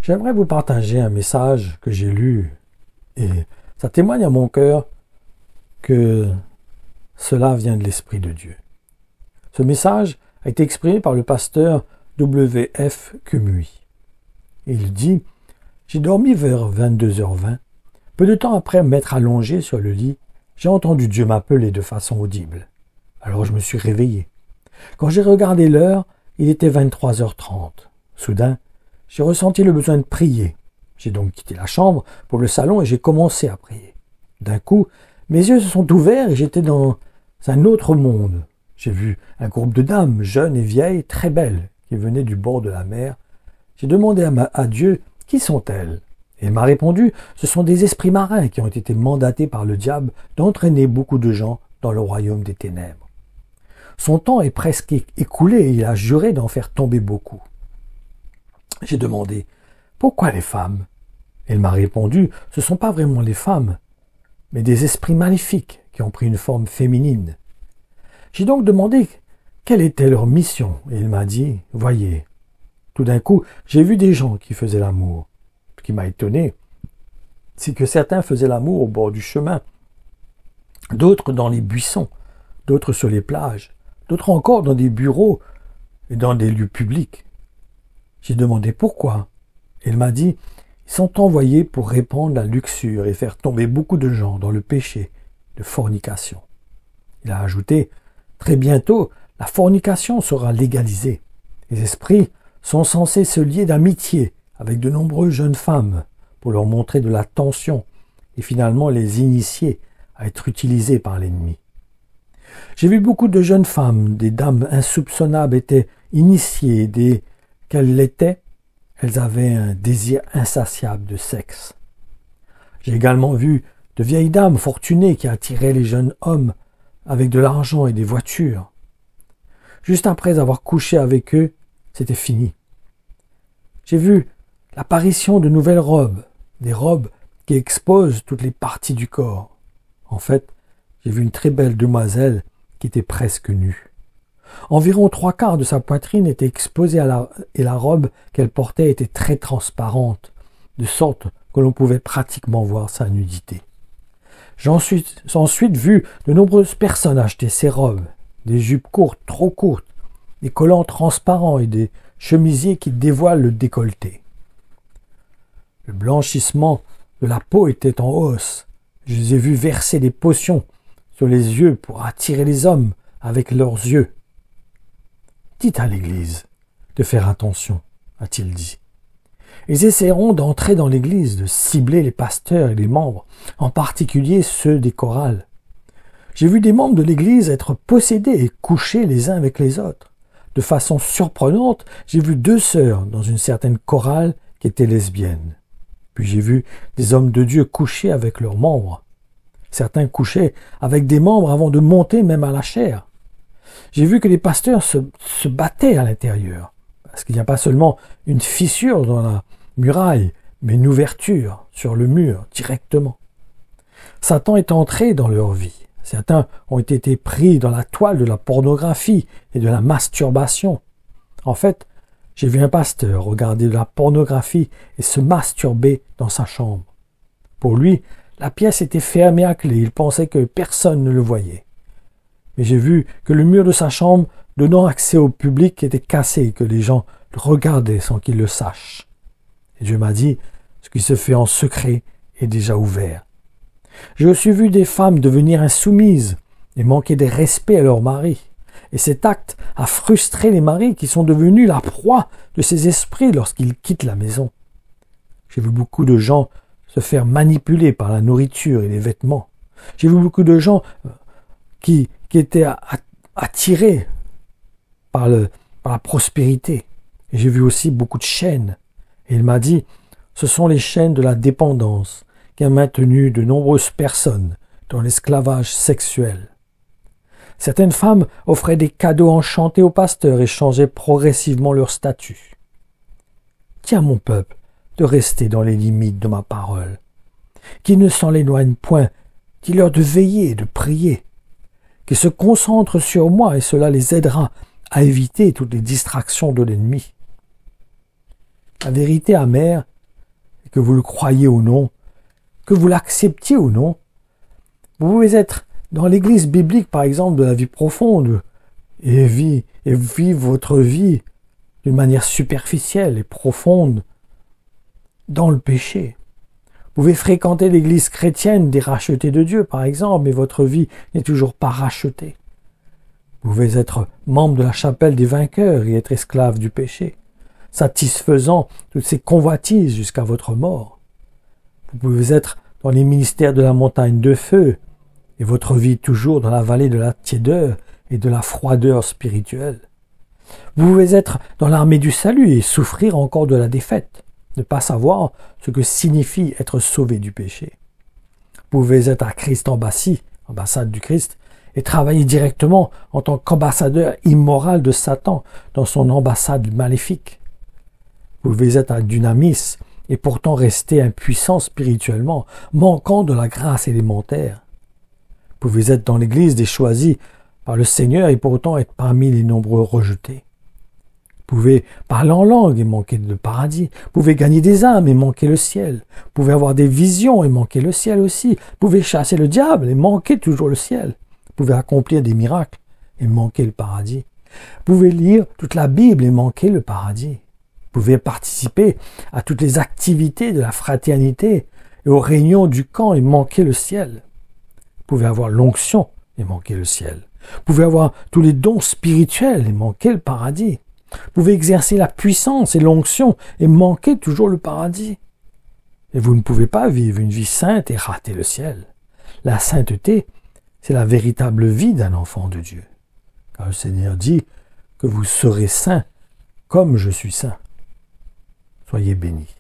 J'aimerais vous partager un message que j'ai lu et ça témoigne à mon cœur que cela vient de l'Esprit de Dieu. Ce message a été exprimé par le pasteur W.F. Kumuyi. Il dit « J'ai dormi vers 22h20. Peu de temps après m'être allongé sur le lit, j'ai entendu Dieu m'appeler de façon audible. Alors je me suis réveillé. Quand j'ai regardé l'heure, il était 23h30. Soudain, j'ai ressenti le besoin de prier. J'ai donc quitté la chambre pour le salon et j'ai commencé à prier. D'un coup, mes yeux se sont ouverts et j'étais dans un autre monde. J'ai vu un groupe de dames, jeunes et vieilles, très belles, qui venaient du bord de la mer. J'ai demandé à Dieu, qui sont-elles? Et il m'a répondu, ce sont des esprits marins qui ont été mandatés par le diable d'entraîner beaucoup de gens dans le royaume des ténèbres. Son temps est presque écoulé et il a juré d'en faire tomber beaucoup. J'ai demandé, pourquoi les femmes? Il m'a répondu, ce ne sont pas vraiment les femmes, mais des esprits maléfiques qui ont pris une forme féminine. J'ai donc demandé quelle était leur mission et il m'a dit, voyez, tout d'un coup, j'ai vu des gens qui faisaient l'amour. Ce qui m'a étonné, c'est que certains faisaient l'amour au bord du chemin, d'autres dans les buissons, d'autres sur les plages, d'autres encore dans des bureaux et dans des lieux publics. J'ai demandé pourquoi. Il m'a dit, ils sont envoyés pour répandre la luxure et faire tomber beaucoup de gens dans le péché de fornication. Il a ajouté, très bientôt, la fornication sera légalisée. Les esprits sont censés se lier d'amitié avec de nombreuses jeunes femmes pour leur montrer de l'attention et finalement les initier à être utilisées par l'ennemi. J'ai vu beaucoup de jeunes femmes, des dames insoupçonnables étaient initiées, dès qu'elles l'étaient, elles avaient un désir insatiable de sexe. J'ai également vu de vieilles dames fortunées qui attiraient les jeunes hommes avec de l'argent et des voitures. Juste après avoir couché avec eux, c'était fini. J'ai vu l'apparition de nouvelles robes, des robes qui exposent toutes les parties du corps. En fait, j'ai vu une très belle demoiselle qui était presque nue. Environ 3/4 de sa poitrine était exposée et la robe qu'elle portait était très transparente, de sorte que l'on pouvait pratiquement voir sa nudité. J'ai ensuite vu de nombreuses personnes acheter ces robes, des jupes courtes, trop courtes, des collants transparents et des chemisiers qui dévoilent le décolleté. Le blanchissement de la peau était en hausse. Je les ai vus verser des potions sur les yeux pour attirer les hommes avec leurs yeux. Dites à l'Église de faire attention, a-t-il dit. Ils essaieront d'entrer dans l'Église, de cibler les pasteurs et les membres, en particulier ceux des chorales. J'ai vu des membres de l'Église être possédés et couchés les uns avec les autres. De façon surprenante, j'ai vu 2 sœurs dans une certaine chorale qui étaient lesbiennes. Puis j'ai vu des hommes de Dieu coucher avec leurs membres. Certains couchaient avec des membres avant de monter même à la chair. J'ai vu que les pasteurs se battaient à l'intérieur, parce qu'il n'y a pas seulement une fissure dans la muraille, mais une ouverture sur le mur directement. Satan est entré dans leur vie. Certains ont été pris dans la toile de la pornographie et de la masturbation. En fait, j'ai vu un pasteur regarder de la pornographie et se masturber dans sa chambre. Pour lui, la pièce était fermée à clé. Il pensait que personne ne le voyait. Mais j'ai vu que le mur de sa chambre donnant accès au public était cassé et que les gens le regardaient sans qu'il le sache. Et Dieu m'a dit, ce qui se fait en secret est déjà ouvert. J'ai aussi vu des femmes devenir insoumises et manquer de respect à leur mari. Et cet acte a frustré les maris qui sont devenus la proie de ces esprits lorsqu'ils quittent la maison. J'ai vu beaucoup de gens se faire manipuler par la nourriture et les vêtements. J'ai vu beaucoup de gens qui étaient attirés par la prospérité. Et j'ai vu aussi beaucoup de chaînes. Et il m'a dit, ce sont les chaînes de la dépendance qui a maintenu de nombreuses personnes dans l'esclavage sexuel. Certaines femmes offraient des cadeaux enchantés aux pasteurs et changeaient progressivement leur statut. Tiens, mon peuple, de rester dans les limites de ma parole. Qu'ils ne s'en éloignent point, dis-leur de veiller et de prier. Qu'ils se concentrent sur moi et cela les aidera à éviter toutes les distractions de l'ennemi. la vérité amère, et que vous le croyiez ou non, que vous l'acceptiez ou non. Vous pouvez être dans l'église biblique, par exemple, de la vie profonde, et vivre votre vie d'une manière superficielle et profonde dans le péché. Vous pouvez fréquenter l'église chrétienne des rachetés de Dieu, par exemple, mais votre vie n'est toujours pas rachetée. Vous pouvez être membre de la chapelle des vainqueurs et être esclave du péché, satisfaisant toutes ces convoitises jusqu'à votre mort. Vous pouvez être dans les ministères de la montagne de feu et votre vie toujours dans la vallée de la tiédeur et de la froideur spirituelle. Vous pouvez être dans l'armée du salut et souffrir encore de la défaite, ne pas savoir ce que signifie être sauvé du péché. Vous pouvez être à Christ Embassy, ambassade du Christ, et travailler directement en tant qu'ambassadeur immoral de Satan dans son ambassade maléfique. Vous pouvez être à Dunamis et pourtant rester impuissant spirituellement, manquant de la grâce élémentaire. Vous pouvez être dans l'église des choisis par le Seigneur et pourtant être parmi les nombreux rejetés. Vous pouvez parler en langue et manquer le paradis. Vous pouvez gagner des âmes et manquer le ciel. Vous pouvez avoir des visions et manquer le ciel aussi. Vous pouvez chasser le diable et manquer toujours le ciel. Vous pouvez accomplir des miracles et manquer le paradis. Vous pouvez lire toute la Bible et manquer le paradis. Vous pouvez participer à toutes les activités de la fraternité et aux réunions du camp et manquer le ciel. Vous pouvez avoir l'onction et manquer le ciel. Vous pouvez avoir tous les dons spirituels et manquer le paradis. Vous pouvez exercer la puissance et l'onction et manquer toujours le paradis. Et vous ne pouvez pas vivre une vie sainte et rater le ciel. La sainteté, c'est la véritable vie d'un enfant de Dieu. Car le Seigneur dit que vous serez saints comme je suis saint. Soyez bénis.